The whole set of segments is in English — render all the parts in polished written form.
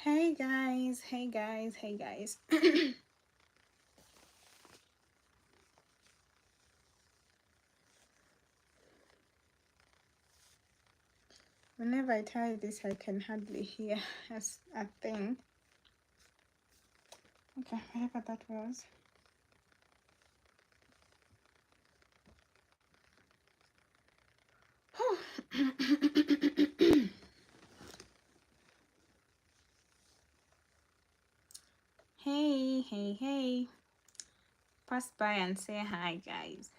Hey guys, hey guys, hey guys. Whenever I try this, I can hardly hear a thing. Okay, whatever that was. Hey, hey, hey. Pass by and say hi, guys.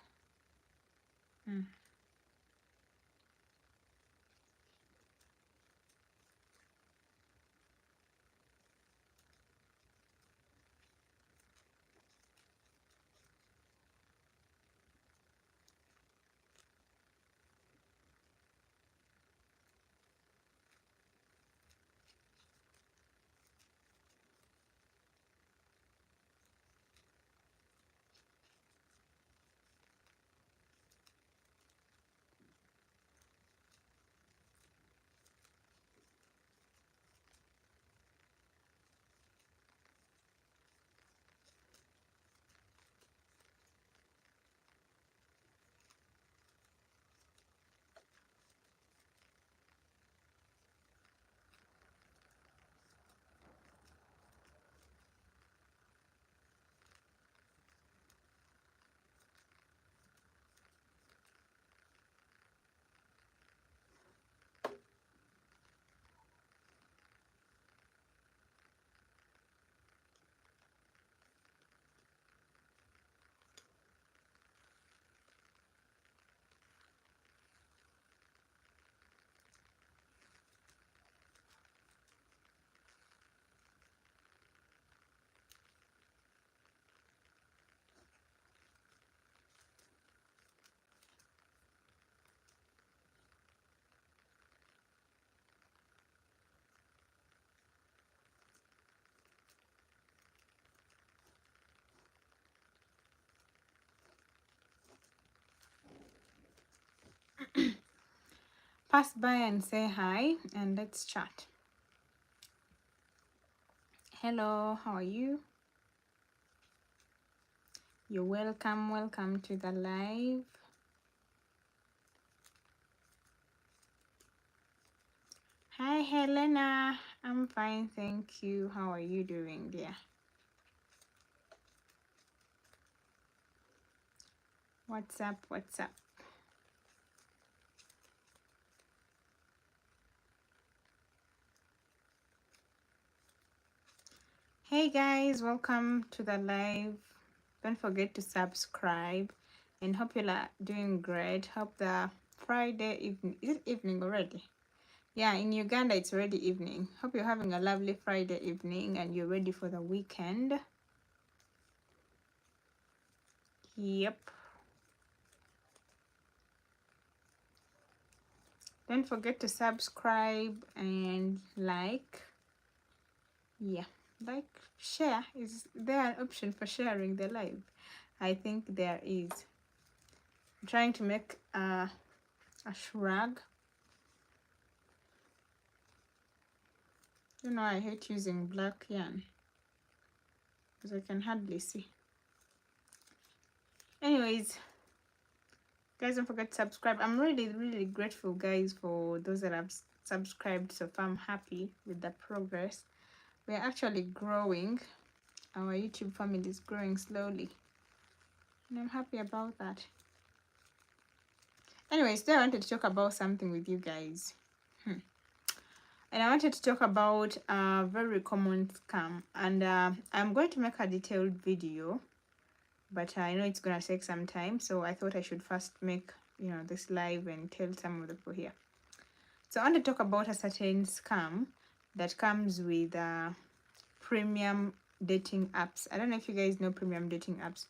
Pass by and say hi and let's chat. Hello, how are you? You're welcome to the live. Hi, Helena. I'm fine, thank you. How are you doing, dear? What's up? What's up? Hey guys, welcome to the live. Don't forget to subscribe and hope you're doing great. Hope the Friday evening, is it evening already? Yeah, in Uganda it's already evening. Hope you're having a lovely Friday evening and you're ready for the weekend. Yep. Don't forget to subscribe and like. Yeah, like, share. Is there an option for sharing the live? I think there is. I'm trying to make a shrug. You know, I hate using black yarn because I can hardly see. Anyways, guys, don't forget to subscribe. I'm really grateful, guys, for those that have subscribed so far. I'm happy with the progress. We're actually growing. Our YouTube family is growing slowly, and I'm happy about that. Anyways, today I wanted to talk about something with you guys. And I wanted to talk about a very common scam, and I'm going to make a detailed video, but I know it's gonna take some time, so I thought I should first make this live and tell some of the people here. So I want to talk about a certain scam that comes with premium dating apps. I don't know if you guys know premium dating apps.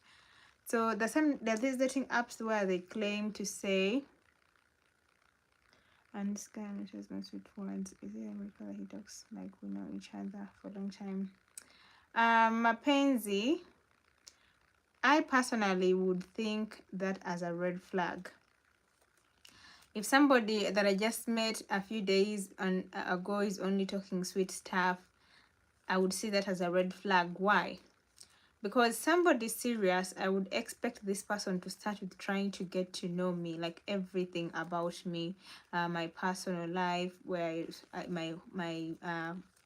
So there's these dating apps where they claim to say, and this guy has no sweet words. Is it America that he talks like we know each other for a long time? Mapenzi, I personally would think that as a red flag. If somebody that I just met a few days ago is only talking sweet stuff, I would see that as a red flag. Why? Because somebody serious, I would expect this person to start with trying to get to know me, like everything about me, my personal life, my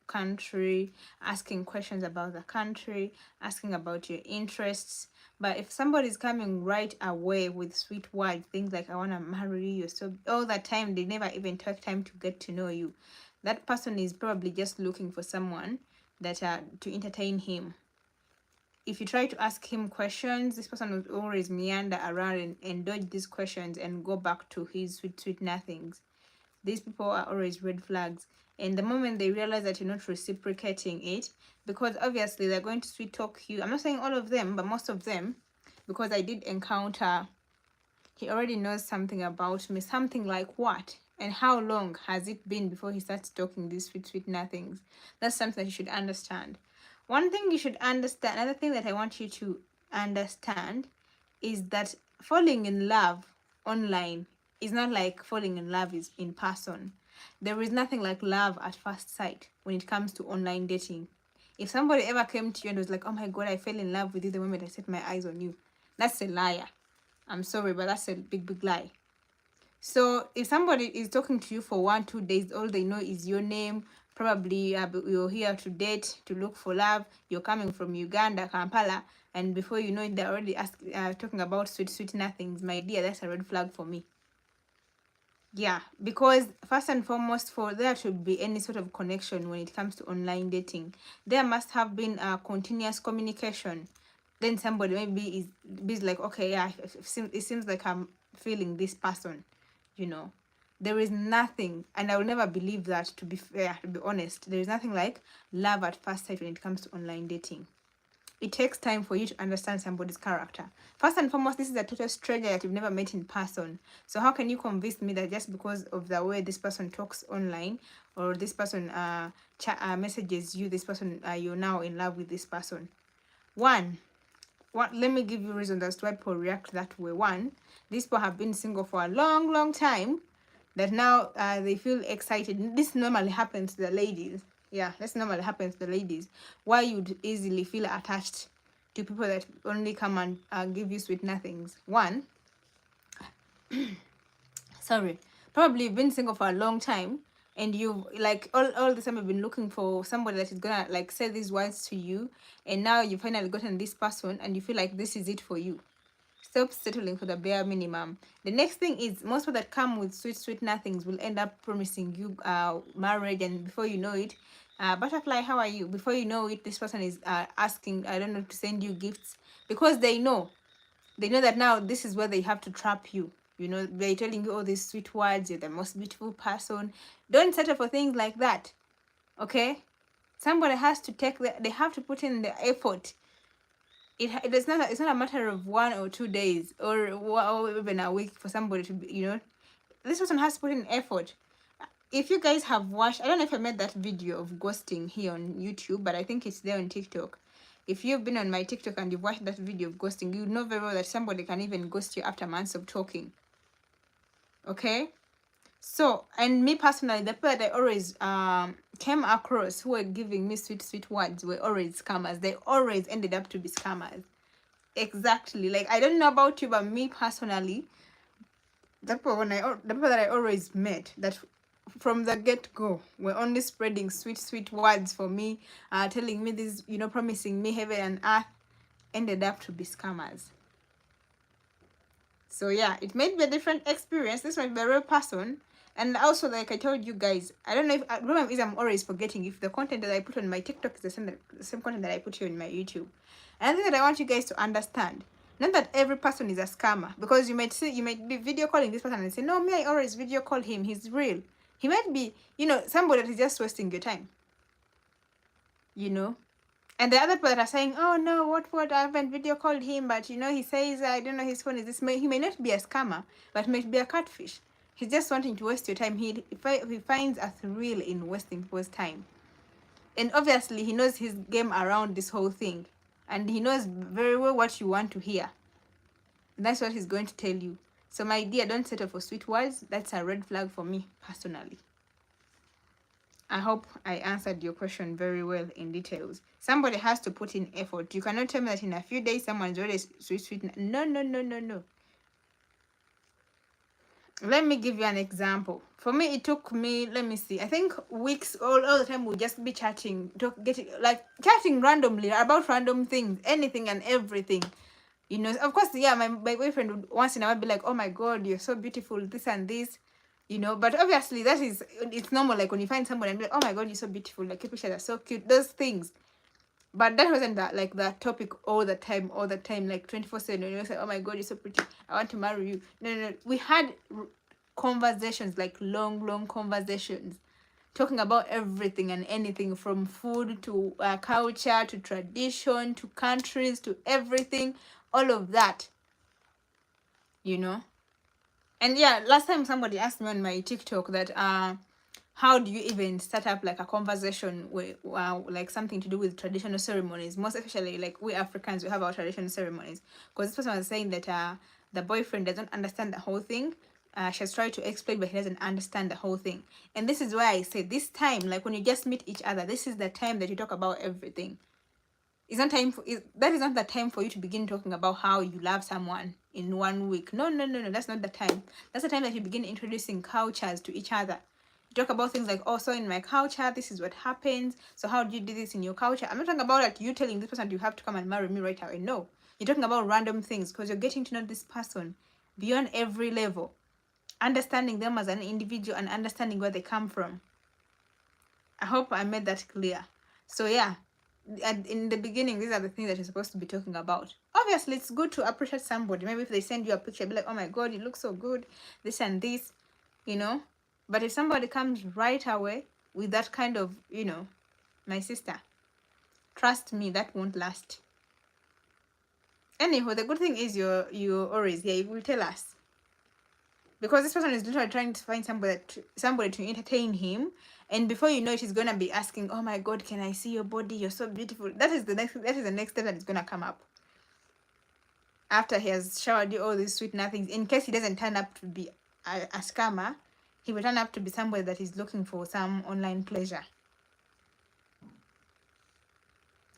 country, asking questions about the country, asking about your interests. But if somebody's coming right away with sweet words, things like "I wanna marry you," so all that time they never even took time to get to know you, that person is probably just looking for someone that to entertain him. If you try to ask him questions, this person will always meander around and dodge these questions and go back to his sweet nothings. These people are always red flags. And the moment they realize that you're not reciprocating it, because obviously they're going to sweet talk you. I'm not saying all of them, but most of them, because I did encounter, he already knows something about me. Something like what? And how long has it been before he starts talking these sweet nothings? That's something that you should understand. One thing you should understand, another thing that I want you to understand is that falling in love online is not like falling in love is in person. There is nothing like love at first sight when it comes to online dating. If somebody ever came to you and was like, "Oh my God, I fell in love with you the moment I set my eyes on you," that's a liar. I'm sorry, but that's a big lie. So if somebody is talking to you for 1-2 days, all they know is your name, probably you're here to date, to look for love, you're coming from Uganda, Kampala, and before you know it, they're already talking about sweet nothings. My dear, that's a red flag for me. Yeah, because first and foremost, for there to be any sort of connection when it comes to online dating, there must have been a continuous communication. Then somebody maybe is like, okay, yeah, it seems like I'm feeling this person, you know. There is nothing, and I will never believe that, to be fair, to be honest. There is nothing like love at first sight when it comes to online dating. It takes time for you to understand somebody's character. First and foremost, this is a total stranger that you've never met in person. So how can you convince me that just because of the way this person talks online, or this person messages you, this person, you're now in love with this person? Let me give you reasons as to why people react that way. One, these people have been single for a long time, that now they feel excited. This normally happens to the ladies. Yeah, this normally happens to the ladies. Why you'd easily feel attached to people that only come and give you sweet nothings. One, sorry, probably you've been single for a long time, and you like all the time you've been looking for somebody that is gonna like say these words to you, and now you finally gotten this person and you feel like this is it for you. Stop settling for the bare minimum. The next thing is, most people that come with sweet nothings will end up promising you marriage, and before you know it, butterfly, how are you? Before you know it, this person is asking, I don't know, to send you gifts, because they know that now this is where they have to trap you. You know, they're telling you all these sweet words, you're the most beautiful person. Don't settle for things like that, okay? Somebody has to they have to put in the effort. It's not a matter of 1 or 2 days or even a week for somebody to be, this person has to put in effort. If you guys have watched, I don't know if I made that video of ghosting here on YouTube, but I think it's there on TikTok. If you've been on my TikTok and you've watched that video of ghosting, you know very well that somebody can even ghost you after months of talking. Okay? So, and me personally, the people that I always came across who were giving me sweet words were always scammers. They always ended up to be scammers. Exactly. Like, I don't know about you, but me personally, the people that I always met, that from the get-go were only spreading sweet words for me, telling me this, promising me heaven and earth, ended up to be scammers. So yeah, it may be a different experience. This might be a real person. And also, like I told you guys, I don't know if problem is I'm always forgetting if the content that I put on my TikTok is the same content that I put here on my YouTube. And I think that I want you guys to understand, not that every person is a scammer, because you might be video calling this person and say, no, me, I always video call him, he's real. He might be, somebody that is just wasting your time. And the other people that are saying, oh no, what, I haven't video called him, but he says, I don't know, his phone is this. He may not be a scammer, but might be a catfish. He's just wanting to waste your time. He finds a thrill in wasting people's time. And obviously, he knows his game around this whole thing. And he knows very well what you want to hear. And that's what he's going to tell you. So my dear, don't settle for sweet words. That's a red flag for me, personally. I hope I answered your question very well in details. Somebody has to put in effort. You cannot tell me that in a few days someone's already sweet. No, no, no, no, no. Let me give you an example. For me, it took me, let me see, I think weeks, all the time we'll just be chatting, chatting randomly about random things, anything and everything. You know, of course, yeah, my boyfriend would once in a while be like, oh my God, you're so beautiful, this and this, you know, but obviously it's normal. Like when you find someone and be like, oh my God, you're so beautiful, like your pictures are so cute, those things. But that wasn't that topic all the time, like 24/7. When you say, oh my God, you're so pretty, I want to marry you. No, no, no. We had conversations, like long conversations, talking about everything and anything, from food to culture to tradition to countries to everything, all of that, you know. And yeah, last time somebody asked me on my TikTok that how do you even start up like a conversation with like something to do with traditional ceremonies, most especially like we Africans, we have our traditional ceremonies. Because this person was saying that the boyfriend doesn't understand the whole thing. She's tried to explain, but he doesn't understand the whole thing. And this is why I say this time, like when you just meet each other, this is the time that you talk about everything. It's not time for that is not the time for you to begin talking about how you love someone in 1 week. No, no, no, no. That's not the time. That's the time that you begin introducing cultures to each other. You talk about things like, oh, so in my culture, this is what happens. So how do you do this in your culture? I'm not talking about like you telling this person you have to come and marry me right away. No. You're talking about random things because you're getting to know this person beyond every level. Understanding them as an individual and understanding where they come from. I hope I made that clear. So yeah, in the beginning, these are the things that you're supposed to be talking about. Obviously, it's good to appreciate somebody. Maybe if they send you a picture, be like, oh my God, you look so good, this and this, you know. But if somebody comes right away with that kind of, you know, my sister, trust me, that won't last. Anyhow, the good thing is you're always here. You will tell us. Because this person is literally trying to find somebody to entertain him, and before you know it, he's gonna be asking, "Oh my God, can I see your body? You're so beautiful." That is the next step that is gonna come up. After he has showered you all these sweet nothings, in case he doesn't turn up to be a scammer, he will turn up to be somebody that is looking for some online pleasure.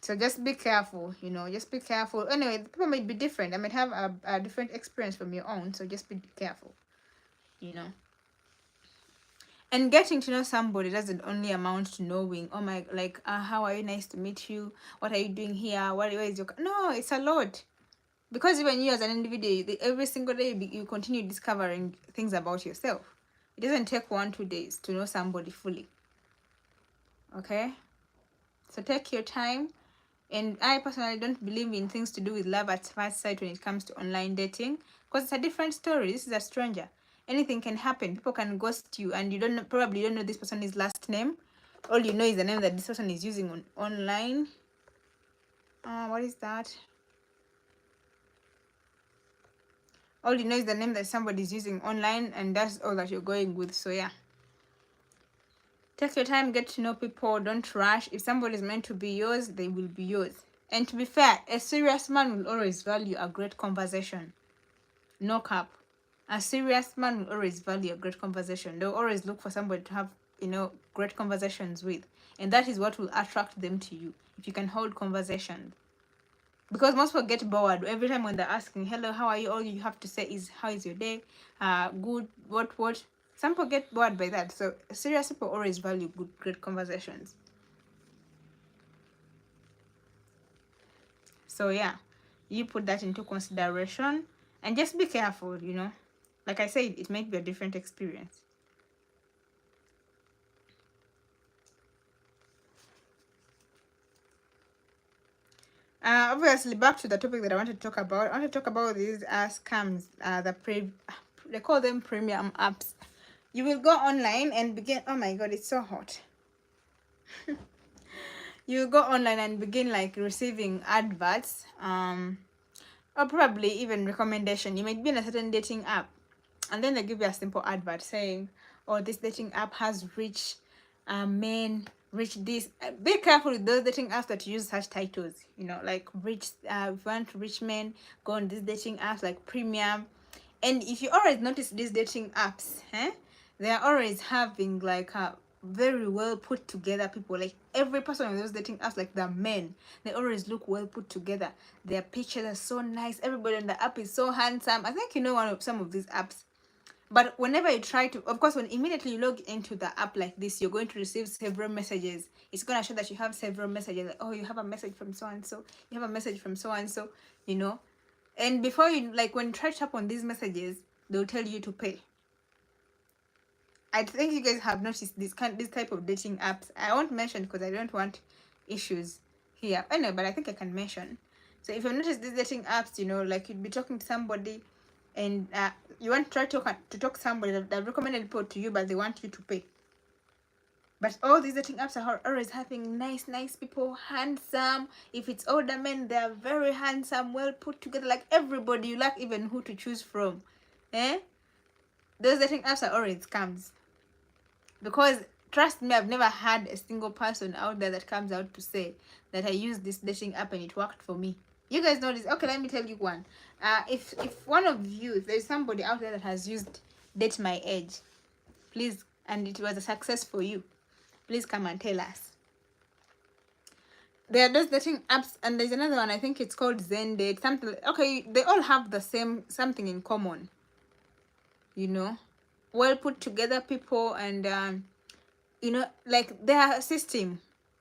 So just be careful, you know, just be careful. Anyway, people might be different. I might have a different experience from your own, so just be careful, you know. And getting to know somebody doesn't only amount to knowing, oh my, like, how are you? Nice to meet you. What are you doing here? Where is your... No, it's a lot. Because even you as an individual, every single day you continue discovering things about yourself. It doesn't take 1-2 days to know somebody fully. Okay? So take your time. And I personally don't believe in things to do with love at first sight when it comes to online dating. Because it's a different story. This is a stranger. Anything can happen. People can ghost you, and you probably don't know this person's last name. All you know is the name that this person is using online. What is that? All you know is the name that somebody is using online, and that's all that you're going with. So yeah, take your time, get to know people, don't rush. If somebody is meant to be yours, they will be yours. And to be fair, a serious man will always value a great conversation. No cap. A serious man will always value a great conversation. They'll always look for somebody to have, you know, great conversations with. And that is what will attract them to you, if you can hold conversations. Because most people get bored every time when they're asking, hello, how are you? All you have to say is, how is your day? Good, what? Some people get bored by that. So serious people always value great conversations. So yeah, you put that into consideration and just be careful, you know. Like I said, it might be a different experience. Obviously, back to the topic that I want to talk about. I want to talk about these scams. They call them premium apps. You will go online and begin. Oh my God, it's so hot. You go online and begin like receiving adverts, or probably even recommendation. You might be in a certain dating app, and then they give you a simple advert saying, "Oh, this dating app has rich men." Rich this. Be careful with those dating apps that use such titles, you know, like rich. If you want rich men, go on these dating apps like premium. And if you always notice these dating apps, they are always having like very well put together people. Like every person on those dating apps, like the men, they always look well put together. Their pictures are so nice. Everybody on the app is so handsome. I think you know some of these apps. But whenever you try to, of course, when immediately you log into the app like this, you're going to receive several messages. It's going to show that you have several messages. Like, oh, you have a message from so and so. You have a message from so and so. You know, and before you, like, when you try to tap on these messages, they'll tell you to pay. I think you guys have noticed this type of dating apps. I won't mention because I don't want issues here. I know, but I think I can mention. So if you've noticed these dating apps, you know, like you'd be talking to somebody, and you want to try to talk to somebody that recommended people to you, but they want you to pay. But all these dating apps are always having nice people, handsome. If it's older men, they are very handsome, well put together. Like everybody, you lack even who to choose from. Those dating apps are always scams. Because trust me, I've never had a single person out there that comes out to say that I used this dating app and it worked for me. You guys know this. Okay, let me tell you one. If one of you, if there's somebody out there that has used Date My Age, please, and it was a success for you, please come and tell us. There are those dating apps, and there's another one. I think it's called Zendate. Something. Okay, they all have the same something in common. You know, well put together people, and you know, like their system,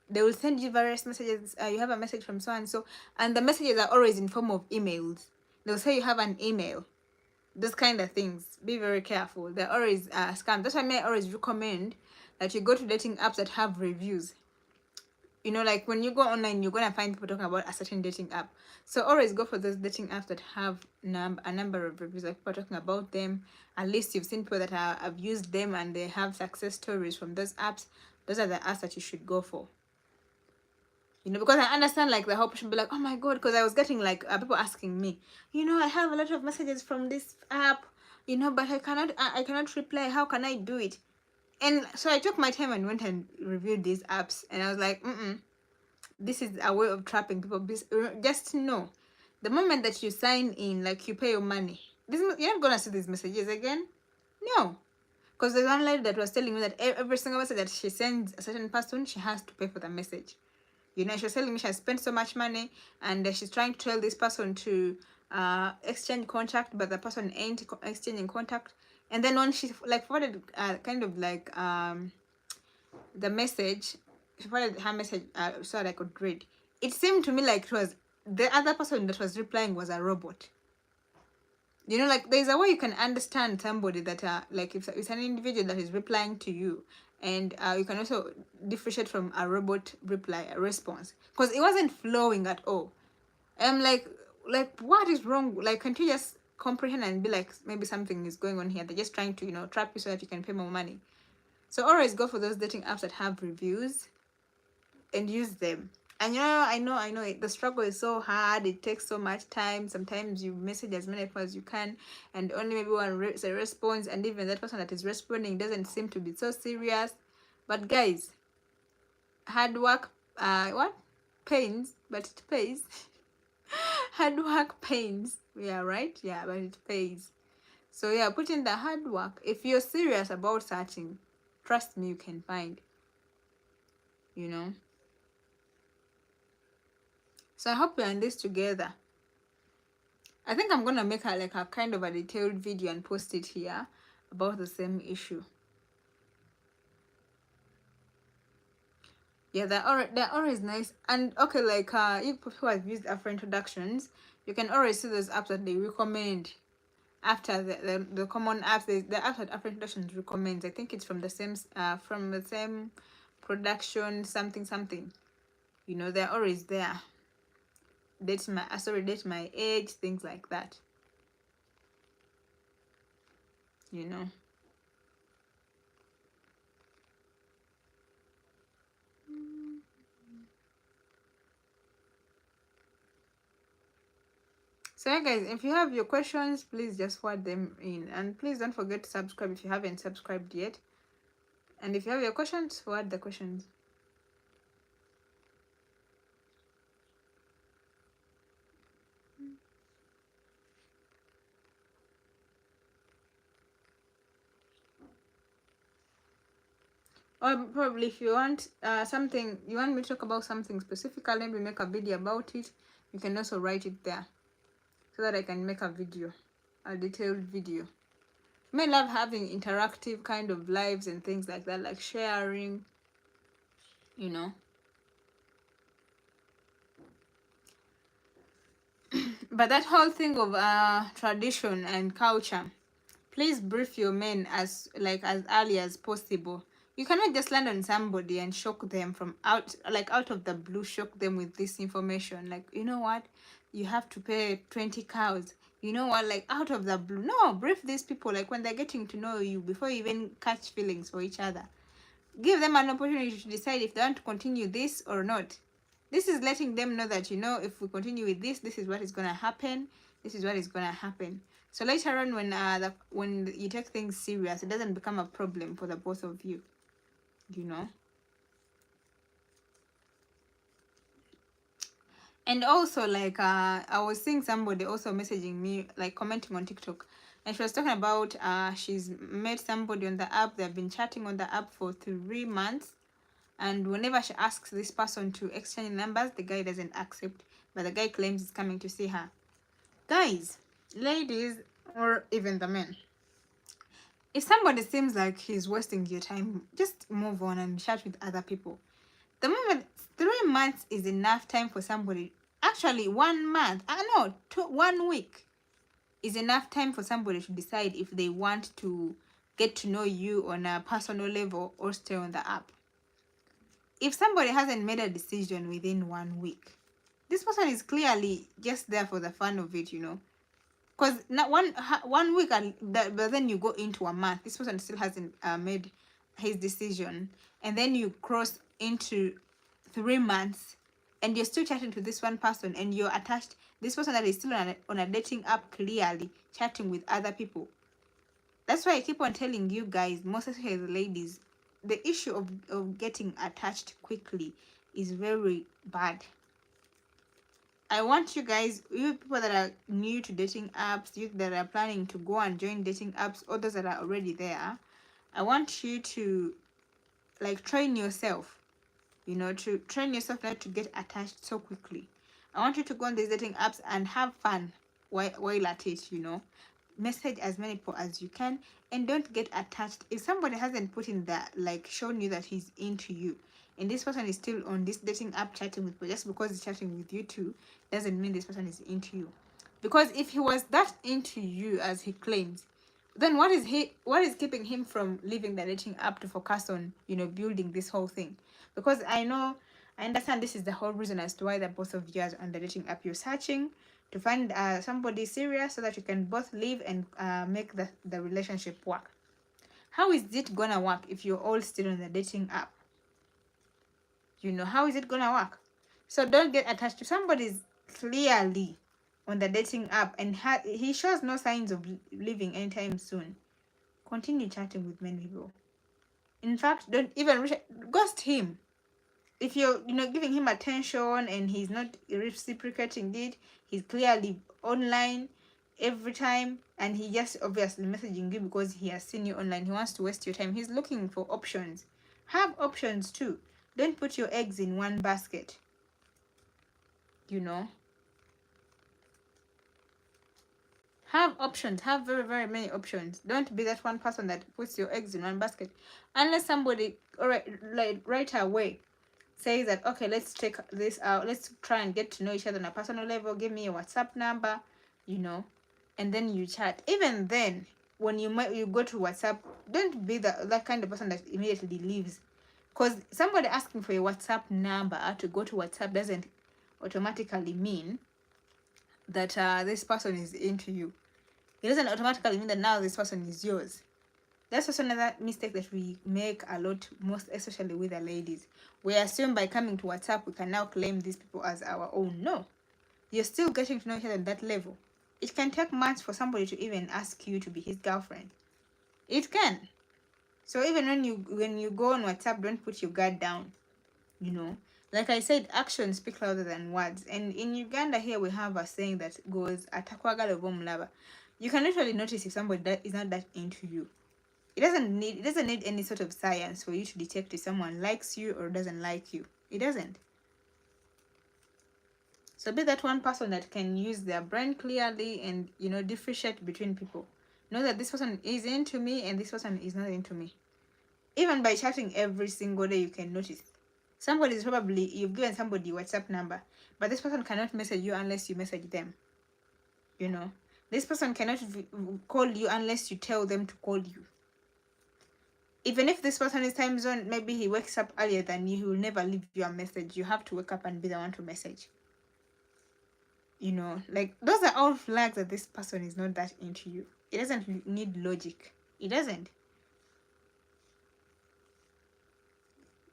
they will send you various messages. You have a message from so and so, and the messages are always in form of emails. They'll say you have an email. Those kind of things. Be very careful. They're always scams. That's why I always recommend that you go to dating apps that have reviews. You know, like when you go online, you're gonna find people talking about a certain dating app. So always go for those dating apps that have a number of reviews, like people talking about them. At least you've seen people that have used them and they have success stories from those apps. Those are the apps that you should go for. You know, because I understand like the whole person be like, oh my god, because I was getting like people asking me, you know, I have a lot of messages from this app, you know, but I cannot reply. How can I do it? And so I took my time and went and reviewed these apps, and I was like, this is a way of trapping people. Just know, the moment that you sign in, like you pay your money, you're not gonna see these messages again. No, because there's one lady that was telling me that every single message that she sends a certain person, she has to pay for the message. You know, she was telling me she has spent so much money, and she's trying to tell this person to exchange contact, but the person ain't exchanging contact. And then when she like forwarded kind of like the message, she forwarded her message so that I could read. It seemed to me like it was the other person that was replying was a robot. You know, like there's a way you can understand somebody that like if it's an individual that is replying to you, and you can also differentiate from a robot reply, a response, because it wasn't flowing at all. I'm like what is wrong? Like, can't you just comprehend and be like, maybe something is going on here? They're just trying to, you know, trap you so that you can pay more money. So always go for those dating apps that have reviews and use them. And you know, I know the struggle is so hard. It takes so much time. Sometimes you message as many people as you can, and only maybe one responds, and even that person that is responding doesn't seem to be so serious. But guys, hard work, what pains, but it pays. Hard work pains. Yeah, right. Yeah, but it pays. So yeah, put in the hard work. If you're serious about searching, trust me, you can find. You know. So I hope we're in this together. I think I'm gonna make like a kind of a detailed video and post it here about the same issue. Yeah, they're always nice. And okay, like you people who have used app for introductions, you can always see those apps that they recommend after the common apps. The apps that app for introductions recommends. I think it's from the same production something. You know, they're always there. Date my age, things like that. You know. So yeah, guys, if you have your questions, please just word them in, and please don't forget to subscribe if you haven't subscribed yet. And if you have your questions, forward the questions. Or probably if you want something, you want me to talk about something specifically, maybe make a video about it, you can also write it there so that I can make a video, a detailed video. I love having interactive kind of lives and things like that, like sharing, you know. But that whole thing of tradition and culture, please brief your men as early as possible. You cannot just land on somebody and shock them from out of the blue, shock them with this information. Like, you know what? You have to pay 20 cows. You know what? Like, out of the blue. No, brief these people like when they're getting to know you before you even catch feelings for each other. Give them an opportunity to decide if they want to continue this or not. This is letting them know that, you know, if we continue with this is what is going to happen. This is what is going to happen. So later on, when you take things serious, it doesn't become a problem for the both of you, you know. And also, like, I was seeing somebody also messaging me, like commenting on TikTok, and she was talking about she's met somebody on the app. They've been chatting on the app for 3 months, and whenever she asks this person to exchange numbers, the guy doesn't accept, but the guy claims he's coming to see her. Guys, ladies, or even the men, if somebody seems like he's wasting your time, just move on and chat with other people. The moment 3 months is enough time for somebody, actually 1 month, 1 week is enough time for somebody to decide if they want to get to know you on a personal level or stay on the app. If somebody hasn't made a decision within 1 week, this person is clearly just there for the fun of it, you know. Because not 1 week, but then you go into a month, this person still hasn't made his decision, and then you cross into 3 months, and you're still chatting to this one person, and you're attached. This person that is still on a dating app, clearly chatting with other people. That's why I keep on telling you guys, most especially the ladies, the issue of getting attached quickly is very bad. I want you guys, you people that are new to dating apps, you that are planning to go and join dating apps, or those that are already there, I want you to like train yourself, you know, to train yourself not to get attached so quickly. I want you to go on these dating apps and have fun while at it, you know. Message as many people as you can and don't get attached. If somebody hasn't put in that, like, shown you that he's into you, and this person is still on this dating app chatting with you, just because he's chatting with you too doesn't mean this person is into you. Because if he was that into you as he claims, then what is keeping him from leaving the dating app to focus on, you know, building this whole thing? Because I understand this is the whole reason as to why the both of you are on the dating app. You're searching to find somebody serious so that you can both live and make the relationship work. How is it gonna work if you're all still on the dating app? You know, how is it gonna work? So don't get attached to somebody's clearly on the dating app and he shows no signs of leaving anytime soon. Continue chatting with many people. In fact, don't even ghost him. If you're, you know, giving him attention and he's not reciprocating it, he's clearly online every time, and he just obviously messaging you because he has seen you online. He wants to waste your time. He's looking for options. Have options too. Don't put your eggs in one basket, you know. Have options. Have very, very many options. Don't be that one person that puts your eggs in one basket. Unless somebody, right away, says that, okay, let's take this out. Let's try and get to know each other on a personal level. Give me your WhatsApp number, you know, and then you chat. Even then, when you go to WhatsApp, don't be that kind of person that immediately leaves. Because somebody asking for your WhatsApp number to go to WhatsApp doesn't automatically mean that this person is into you. It doesn't automatically mean that now this person is yours. That's also another mistake that we make a lot, most especially with the ladies. We assume by coming to WhatsApp we can now claim these people as our own. No, you're still getting to know each other at that level. It can take months for somebody to even ask you to be his girlfriend. It can. So even when you go on WhatsApp, don't put your guard down. You know, like I said, actions speak louder than words. And in Uganda here we have a saying that goes, "Atakwagala obomulaba." You can literally notice if somebody that is not that into you. It doesn't need any sort of science for you to detect if someone likes you or doesn't like you. It doesn't. So be that one person that can use their brain clearly and differentiate between people. Know that this person is into me and this person is not into me. Even by chatting every single day, you can notice. Somebody is probably, you've given somebody WhatsApp number, but this person cannot message you unless you message them. This person cannot call you unless you tell them to call you. Even if this person is time zone, maybe he wakes up earlier than you, he will never leave you a message. You have to wake up and be the one to message. Like those are all flags that this person is not that into you. It doesn't need logic. It doesn't.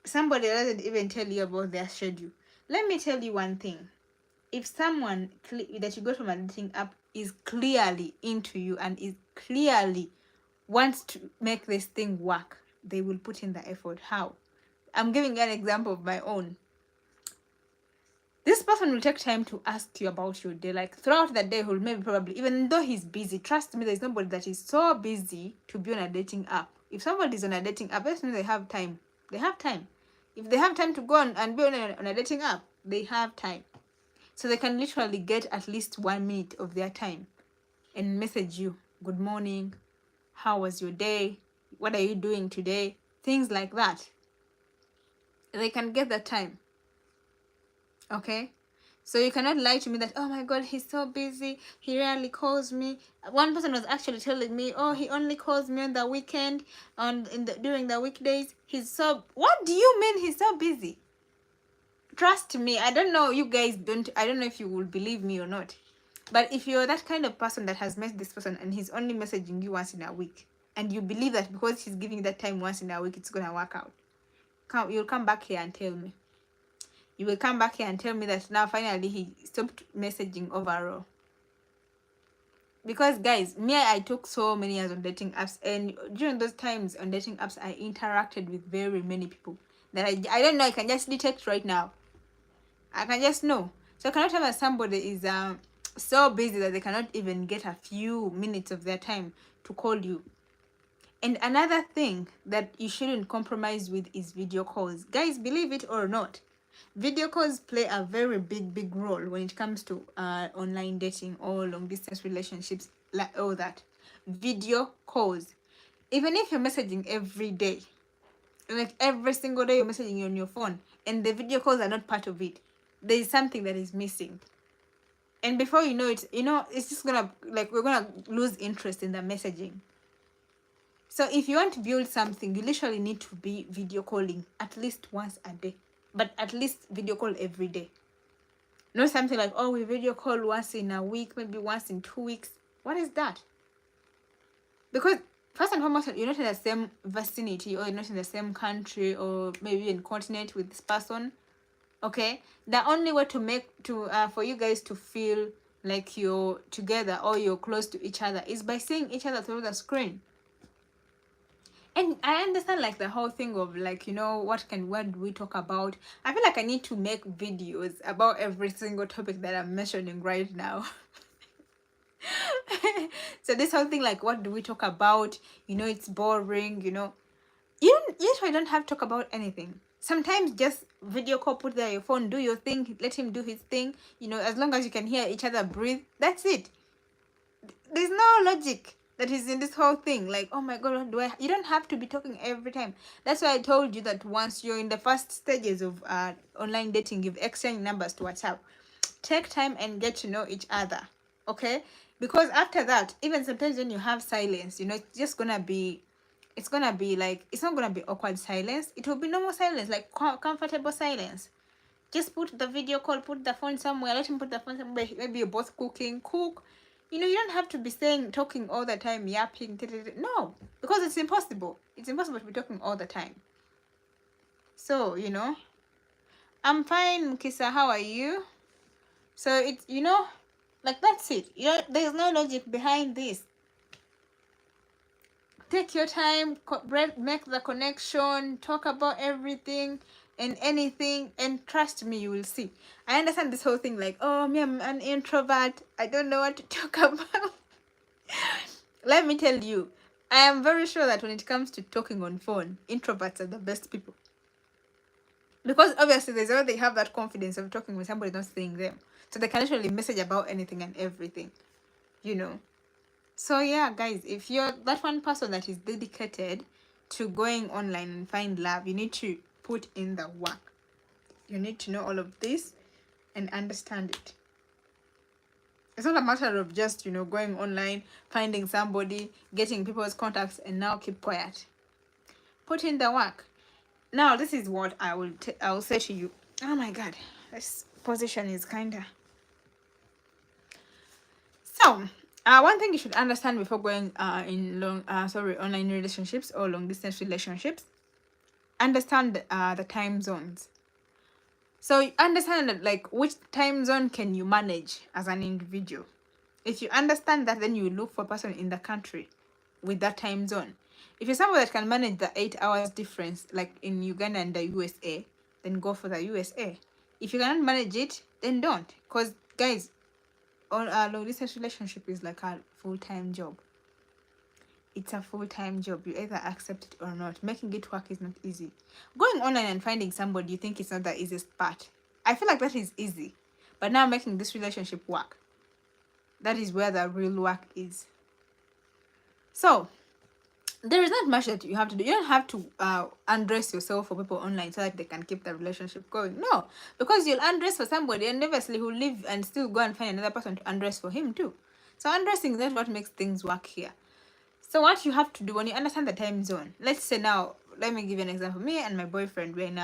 Somebody doesn't even tell you about their schedule. Let me tell you one thing. If someone that you go from a dating app is clearly into you and is clearly wants to make this thing work, they will put in the effort. How? I'm giving you an example of my own. This person will take time to ask you about your day. Like throughout the day, he'll maybe probably, even though he's busy, trust me, there's nobody that is so busy to be on a dating app. If somebody's on a dating app, that means they have time. They have time. If they have time to go on and be on a dating app, they have time. So they can literally get at least 1 minute of their time and message you. Good morning. How was your day? What are you doing today? Things like that. They can get that time. Okay? So you cannot lie to me that, oh my God, he's so busy. He rarely calls me. One person was actually telling me, oh, he only calls me on the weekend, during the weekdays. What do you mean he's so busy? Trust me, I don't know, you guys I don't know if you will believe me or not. But if you're that kind of person that has met this person and he's only messaging you once in a week, and you believe that because he's giving that time once in a week, it's gonna work out, you'll come back here and tell me. You will come back here and tell me that now finally he stopped messaging overall. Because guys, I took so many years on dating apps, and during those times on dating apps, I interacted with very many people that I don't know, I can just detect right now. I can just know. So I cannot tell that somebody is so busy that they cannot even get a few minutes of their time to call you. And another thing that you shouldn't compromise with is video calls. Guys, believe it or not, video calls play a very big role when it comes to online dating or long distance relationships, like all that. Video calls. Even if you're messaging every day, like every single day you're messaging on your phone, and the video calls are not part of it, there is something that is missing. And before you know it, it's just gonna, like, we're gonna lose interest in the messaging. So if you want to build something, you literally need to be video calling at least once a day. But at least video call every day. Not something like, oh, we video call once in a week, maybe once in 2 weeks. What is that? Because first and foremost, you're not in the same vicinity, or you're not in the same country, or maybe in continent with this person. Okay? The only way for you guys to feel like you're together or you're close to each other is by seeing each other through the screen. And I understand, like, the whole thing of, like, what do we talk about? I feel like I need to make videos about every single topic that I'm mentioning right now. So this whole thing, like, what do we talk about? It's boring, You don't have to talk about anything. Sometimes just video call, put there your phone, do your thing, let him do his thing. As long as you can hear each other breathe, that's it. There's no logic that is in this whole thing. Like, oh my God, you don't have to be talking every time. That's why I told you that once you're in the first stages of online dating, you've exchanged numbers to WhatsApp. Take time and get to know each other, okay? Because after that, even sometimes when you have silence, it's gonna be like, it's not gonna be awkward silence. It will be normal silence, like comfortable silence. Just put the video call, put the phone somewhere, let him put the phone somewhere. Maybe you're both cook. You don't have to be talking all the time, yapping. No, because it's impossible. It's impossible to be talking all the time. So, I'm fine, Kisa. How are you? So it's, like, that's it. There's no logic behind this. Take your time, make the connection, talk about everything and anything, and trust me, you will see. I understand this whole thing, like, oh, me, I'm an introvert, I don't know what to talk about. Let me tell you, I am very sure that when it comes to talking on phone, introverts are the best people. Because obviously they have that confidence of talking with somebody not seeing them. So they can actually message about anything and everything, you know. So yeah, guys, if you're that one person that is dedicated to going online and find love, you need to put in the work. You need to know all of this and understand it. It's not a matter of just, going online, finding somebody, getting people's contacts, and now keep quiet. Put in the work. Now, this is what I will say to you. Oh my God, this position is kinda. So, one thing you should understand before going in online relationships or long distance relationships, understand the time zones. So you understand that, like, which time zone can you manage as an individual. If you understand that, then you look for a person in the country with that time zone. If you're somebody that can manage the 8 hours difference, like in Uganda and the USA, then go for the USA. If you cannot manage it, then don't. Because, guys, on a long distance relationship is like a full-time job. It's a full-time job. You either accept it or not. Making it work is not easy. Going online and finding somebody, you think it's not the easiest part. I feel like that is easy. But now making this relationship work, that is where the real work is. So, there is not much that you have to do. You don't have to undress yourself for people online so that they can keep the relationship going. No, because you'll undress for somebody and obviously he'll leave and still go and find another person to undress for him too. So undressing is not what makes things work here. So what you have to do when you understand the time zone, let's say now, let me give you an example. Me and my boyfriend, we're in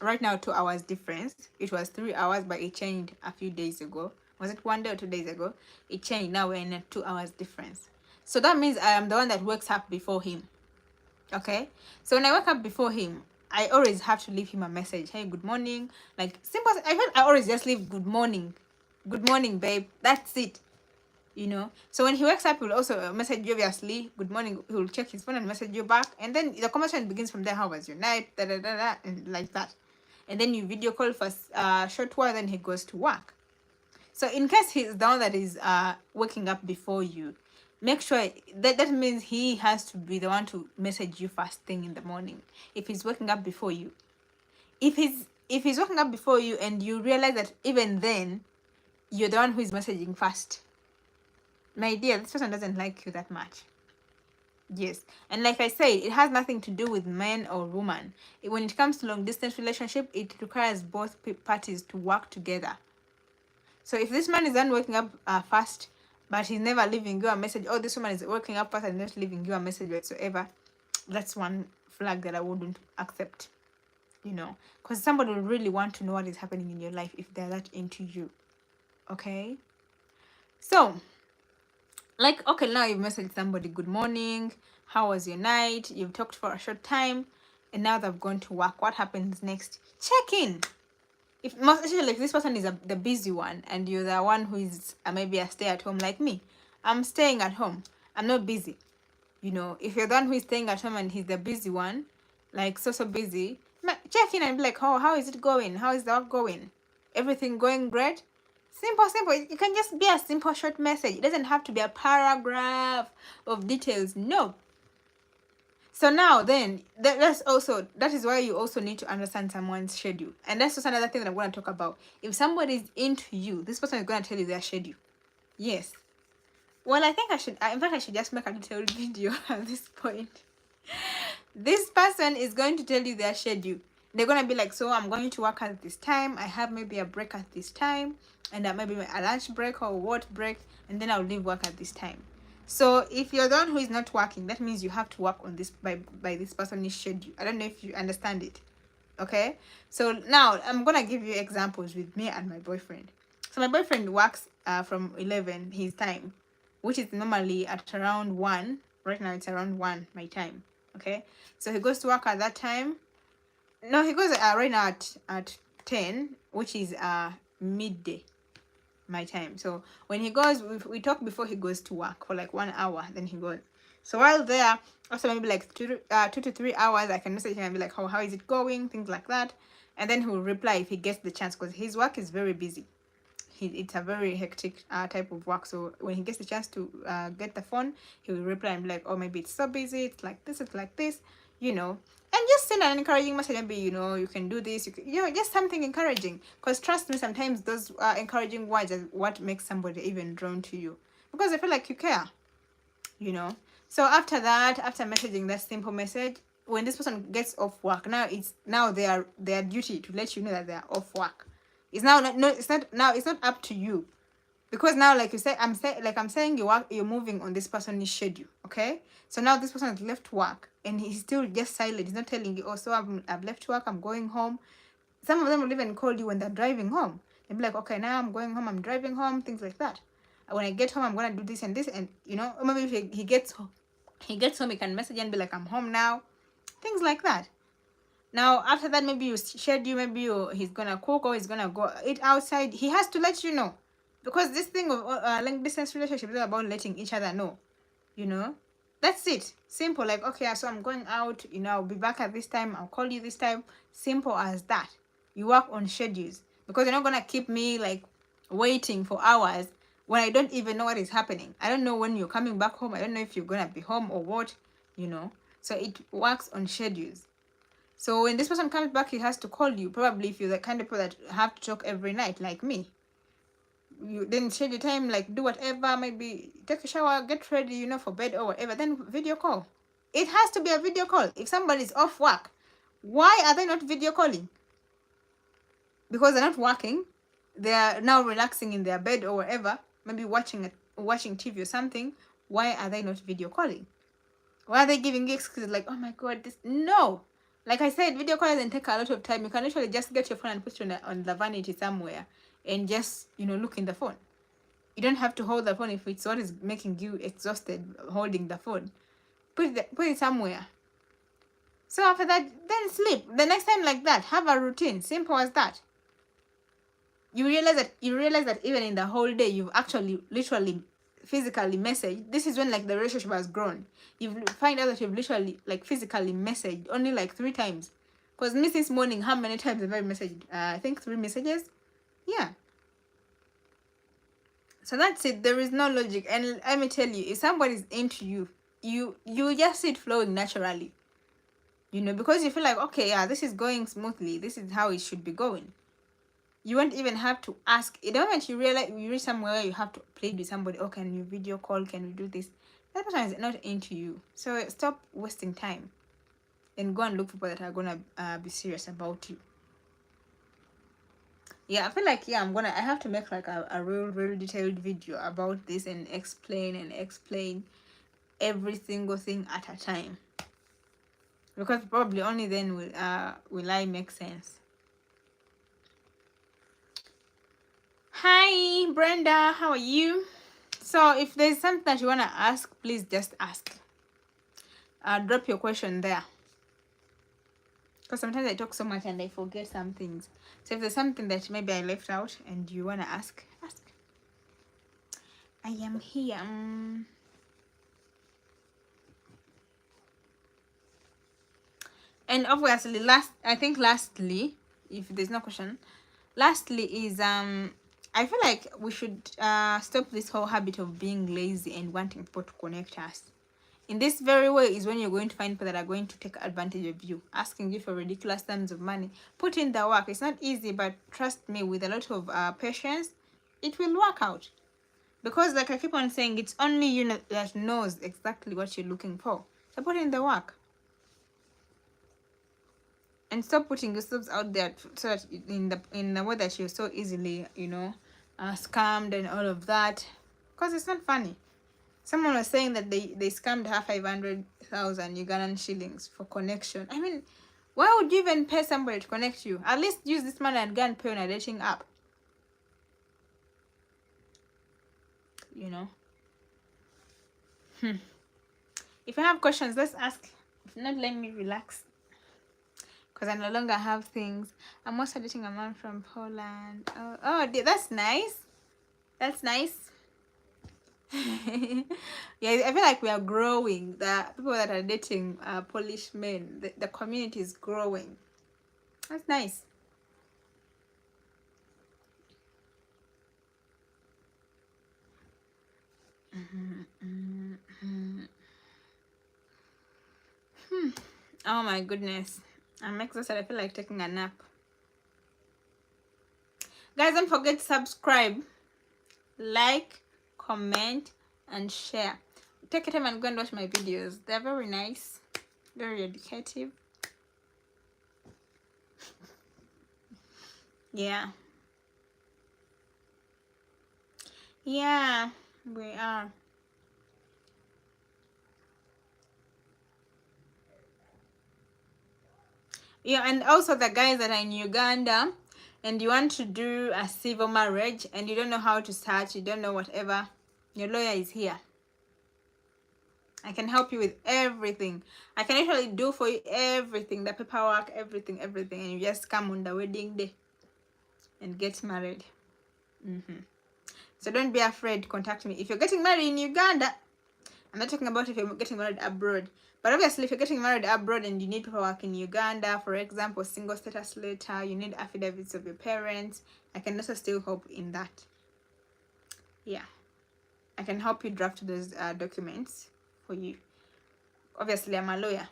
right now 2 hours difference. It was 3 hours, but it changed a few days ago. Was it 1 day or 2 days ago? It changed. Now we're in a 2 hours difference. So that means I am the one that wakes up before him. Okay? So when I wake up before him, I always have to leave him a message. Hey, good morning. Like, simple. I always just leave good morning. Good morning, babe. That's it. So when he wakes up, he'll also message you, obviously, good morning. He'll check his phone and message you back, and then the conversation begins from there. How was your night? And like that. And then you video call for a short while, then he goes to work. So in case he's the one that is waking up before you, make sure that means he has to be the one to message you first thing in the morning if he's waking up before you. If he's waking up before you and you realize that even then you're the one who is messaging first, my dear, this person doesn't like you that much. Yes. And like I said, it has nothing to do with man or woman. When it comes to long distance relationship, it requires both parties to work together. So if this man is done waking up fast, but he's never leaving you a message, or this woman is waking up fast and not leaving you a message whatsoever, that's one flag that I wouldn't accept. Because somebody will really want to know what is happening in your life if they're that into you. Okay? So, like, okay, now you've messaged somebody, good morning, how was your night? You've talked for a short time, and now they've gone to work. What happens next? Check in. Especially if this person is the busy one and you're the one who is maybe a stay-at-home like me. I'm staying at home. I'm not busy. If you're the one who is staying at home and he's the busy one, like so busy, check in and be like, oh, how is it going? How is the work going? Everything going great? Simple. It can just be a simple short message. It doesn't have to be a paragraph of details. No. So now then, that is why you also need to understand someone's schedule. And that's just another thing that I'm going to talk about. If somebody is into you, this person is going to tell you their schedule. Yes. Well, I think I should just make a detailed video at this point. This person is going to tell you their schedule. They're going to be like, so I'm going to work at this time. I have maybe a break at this time. And maybe a lunch break or what break. And then I'll leave work at this time. So if you're the one who is not working, that means you have to work on this by this person's schedule. I don't know if you understand it. Okay? So now I'm going to give you examples with me and my boyfriend. So my boyfriend works from 11 his time, which is normally at around 1. Right now it's around 1 my time. Okay? So he goes to work at that time. No, he goes right now at 10, which is midday my time. So when he goes, we talk before he goes to work for like 1 hour, then he goes. So while there, after maybe like 2 to 3 hours, I can message him and be like, how is it going, things like that. And then he will reply if he gets the chance, because his work is very busy. it's a very hectic type of work. So when he gets the chance to get the phone, he will reply and be like, oh, maybe it's so busy, it's like this, you know. And just send an encouraging message. Maybe, you know, you can do this, you know, just something encouraging. Because trust me, sometimes those encouraging words are what makes somebody even drawn to you, because they feel like you care, you know. So after that, after messaging that simple message, when this person gets off work, now their duty to let you know that they are off work. It's now not, no, it's not now, it's not up to you, because now, like you say, I'm saying you're moving on this person's schedule. Okay, so now this person has left work and he's still just silent. He's not telling you, oh, so I've left work, I'm going home. Some of them will even call you when they're driving home. They'll be like, okay, now I'm going home, I'm driving home, things like that. When I get home, I'm gonna do this and this, and you know, maybe if he gets home, he can message and be like, I'm home now, things like that. Now after that, maybe you schedule, he's gonna cook or he's gonna go eat outside. He has to let you know, because this thing of long distance relationship is about letting each other know, you know. That's it. Simple. Like, okay, so I'm going out, you know, I'll be back at this time, I'll call you this time. Simple as that. You work on schedules, because you're not gonna keep me like waiting for hours when I don't even know what is happening. I don't know when you're coming back home. I don't know if you're gonna be home or what, you know. So it works on schedules. So when this person comes back, he has to call you. Probably if you're the kind of people that have to talk every night, like me, you then schedule time, like do whatever, maybe take a shower, get ready, you know, for bed or whatever, then video call. It has to be a video call. If somebody's off work, why are they not video calling? Because they're not working, they are now relaxing in their bed or whatever, maybe watching TV or something. Why are they not video calling? Why are they giving you excuses like, oh my god, this? No, like I said, video call doesn't take a lot of time. You can literally just get your phone and put it on the vanity somewhere and just, you know, look in the phone. You don't have to hold the phone if it's what is making you exhausted holding the phone. Put it somewhere. So after that, then sleep. The next time like that, have a routine. Simple as that. You realize that even in the whole day, you've actually literally physically messaged. This is when like the relationship has grown. You find out that you've literally like physically messaged only like 3 times. Because me since morning, how many times have I messaged? I think 3 messages. Yeah. So that's it. There is no logic. And let me tell you, if somebody's into you, you just see it flowing naturally. You know, because you feel like, okay, yeah, this is going smoothly. This is how it should be going. You won't even have to ask. The moment you realize you reach somewhere where you have to plead with somebody, oh, can you video call? Can we do this? That person is not into you. So stop wasting time and go and look for people that are gonna be serious about you. Yeah, I feel like, yeah, I have to make like a real detailed video about this and explain every single thing at a time, because probably only then will I make sense. Hi Brenda, how are you? So if there's something that you want to ask, please just ask. Drop your question there, because sometimes I talk so much and I forget some things. So if there's something that maybe I left out and you want to ask. I am here. And obviously lastly, if there's no question, lastly is I feel like we should stop this whole habit of being lazy and wanting people to connect us. In this very way is when you're going to find people that are going to take advantage of you, asking you for ridiculous sums of money. Put in the work. It's not easy, but trust me, with a lot of patience, it will work out. Because like I keep on saying, it's only you that knows exactly what you're looking for. So put in the work. And stop putting yourselves out there so that in the way that you're so easily, you know, scammed and all of that. Because it's not funny. Someone was saying that they scammed her 500,000 Ugandan shillings for connection. I mean, why would you even pay somebody to connect you? At least use this money and go and pay on a dating app. You know. If you have questions, let's ask. If not, let me relax. Because I no longer have things. I'm also dating a man from Poland. Oh, that's nice. That's nice. Yeah, I feel like we are growing. The people that are dating Polish men, the community is growing. That's nice. Oh my goodness. I'm exhausted. I feel like taking a nap. Guys, don't forget to subscribe, like, comment, and share. Take a time and go and watch my videos. They're very nice, very educative. Yeah. Yeah, we are. Yeah, and also the guys that are in Uganda and you want to do a civil marriage and you don't know how to start, you don't know whatever, your lawyer is here. I can help you with everything. I can actually do for you everything, the paperwork, everything, and you just come on the wedding day and get married. So don't be afraid, contact me. If you're getting married in Uganda, I'm not talking about if you're getting married abroad. But obviously, if you're getting married abroad and you need paperwork in Uganda, for example, single status letter, you need affidavits of your parents, I can also still help in that. Yeah. I can help you draft those documents for you. Obviously, I'm a lawyer.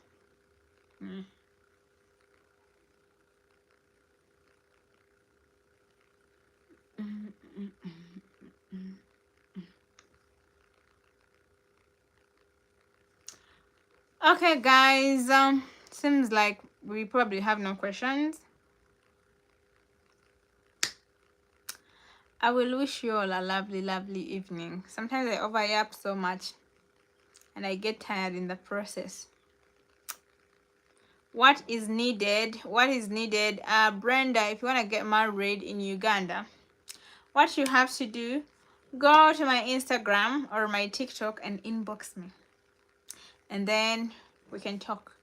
Okay, guys. Seems like we probably have no questions. I will wish you all a lovely, lovely evening. Sometimes I overyap so much and I get tired in the process. What is needed? Brenda, if you want to get married in Uganda, what you have to do, go to my Instagram or my TikTok and inbox me. And then we can talk.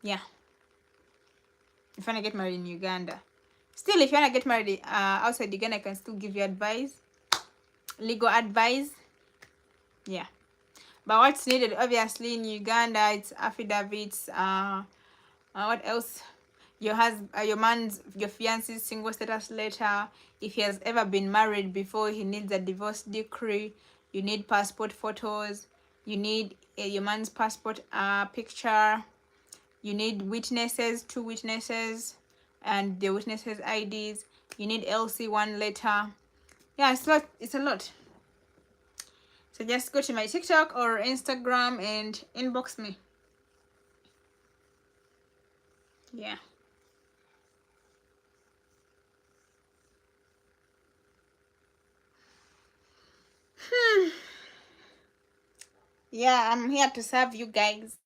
Yeah. If you want to get married in Uganda. Still, if you want to get married outside Uganda, I can still give you advice. Legal advice. Yeah. But what's needed, obviously, in Uganda, it's affidavits. What else? Your fiance's single status letter. If he has ever been married before, he needs a divorce decree. You need passport photos. You need your man's passport picture. You need witnesses, 2 witnesses, and the witnesses' IDs. You need LC1 letter. Yeah, it's a lot. So just go to my TikTok or Instagram and inbox me. Yeah. Yeah, I'm here to serve you guys.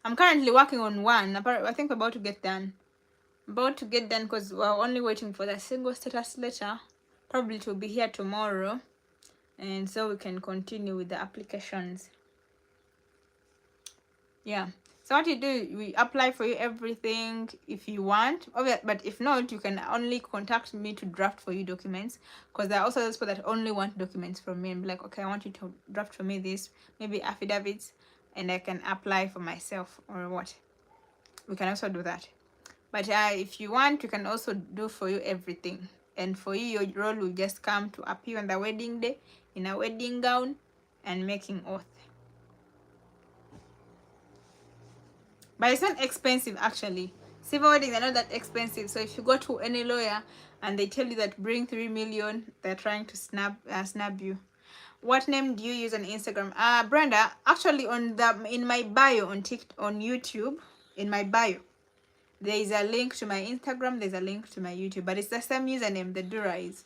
I'm currently working on one. I think we're about to get done. Because we're only waiting for the single status letter. Probably it will be here tomorrow. And so we can continue with the applications. Yeah. So what you do, we apply for you everything if you want. But if not, you can only contact me to draft for you documents. Because there are also those people that only want documents from me and be like, okay, I want you to draft for me this, maybe affidavits, and I can apply for myself or what. We can also do that. But if you want, you can also do for you everything. And for you, your role will just come to appear on the wedding day in a wedding gown and making oath. But it's not expensive, actually. Civil weddings are not that expensive. So if you go to any lawyer and they tell you that bring 3 million, they're trying to snap you. What name do you use on Instagram? Brenda, actually in my bio on YouTube, in my bio, there is a link to my Instagram, there's a link to my YouTube, but it's the same username, the Durais.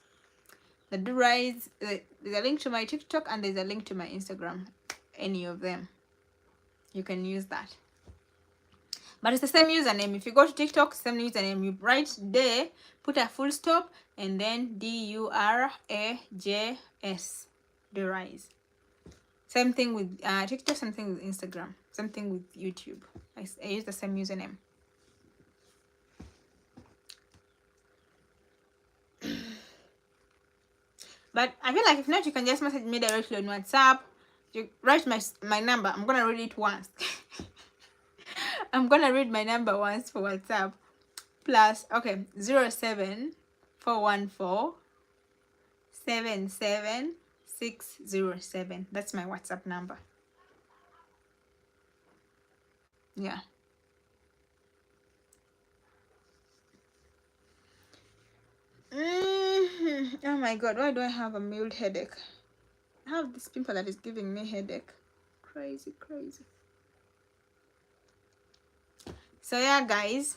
There's a link to my TikTok and there's a link to my Instagram. Any of them. You can use that. But it's the same username. If you go to TikTok, same username. You write there, put a full stop, and then DURAJS. Durais. Same thing with TikTok, same thing with Instagram, same thing with YouTube. I use the same username. But I feel like if not, you can just message me directly on WhatsApp. You write my number. I'm gonna read it once. I'm gonna read my number once for WhatsApp. Plus, okay, 07414 77607. That's my WhatsApp number. Yeah. Oh my god, why do I have a mild headache? I have this pimple that is giving me headache. Crazy, crazy. So yeah, guys,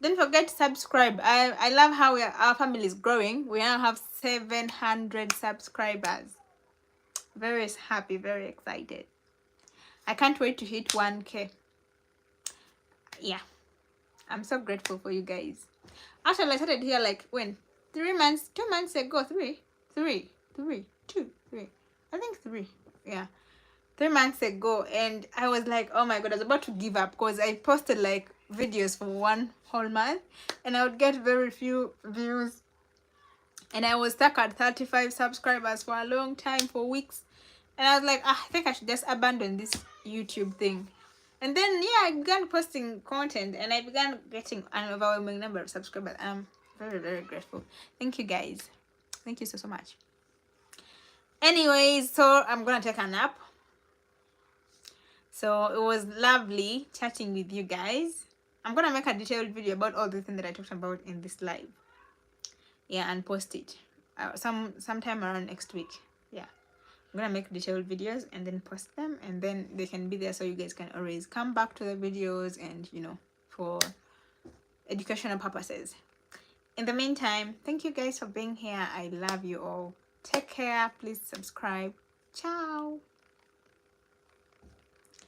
don't forget to subscribe. I love how our family is growing. We now have 700 subscribers. Very happy, very excited. I can't wait to hit 1K. Yeah, I'm so grateful for you guys. Actually, I started here like when 3 months, 2 months ago. Three. I think three. Yeah, 3 months ago, and I was like, oh my god, I was about to give up because I posted like videos for one whole month, and I would get very few views, and I was stuck at 35 subscribers for a long time, for weeks, and I was like, I think I should just abandon this YouTube thing. And then yeah, I began posting content, and I began getting an overwhelming number of subscribers. I'm very, very grateful. Thank you guys. Thank you so much. Anyways, so I'm gonna take a nap. So it was lovely chatting with you guys. I'm gonna make a detailed video about all the things that I talked about in this live. Yeah, and post it sometime around next week. Yeah, I'm gonna make detailed videos and then post them, and then they can be there so you guys can always come back to the videos and for educational purposes. In the meantime, thank you guys for being here. I love you all. Take care. Please subscribe. Ciao.